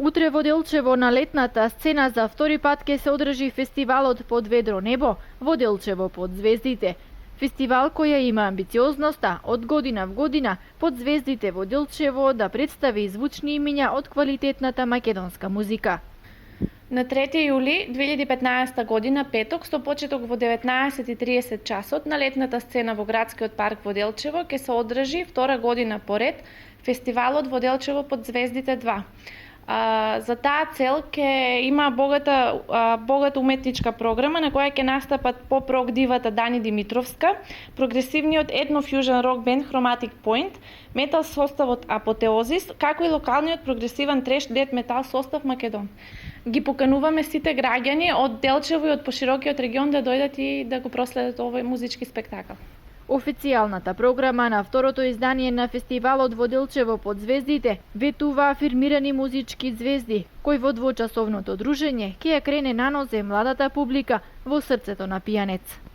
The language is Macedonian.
Утре во Делчево на летната сцена за втори пат ќе се одржи фестивалот Под ведро небо во Делчево под звездите. Фестивал која има амбициозноста од година в година Под звездите во Делчево да представи звучни имиња од квалитетната македонска музика. На 3 јули 2015 година, петок, со почеток во 19:30 часот на летната сцена во градскиот парк во Делчево ќе се одржи втора година поред фестивалот во Делчево Под звездите 2. За таа цел ќе има богата уметничка програма на која ќе настапат поп-рок дивата Дани Димитровска, прогресивниот етно-фјужен рок бенд Chromatic Point, метал составот Апотеозис, како и локалниот прогресивен треш дет метал состав Македон. Ги покануваме сите граѓани од Делчево и од поширокиот регион да дојдат и да го проследат овој музички спектакл. Официјалната програма на второто издание на фестивалот во Делчево Под звездите ветува афирмирани музички звезди, кои во двочасовното дружење ќе ја крене на нозе младата публика во срцето на пијанец.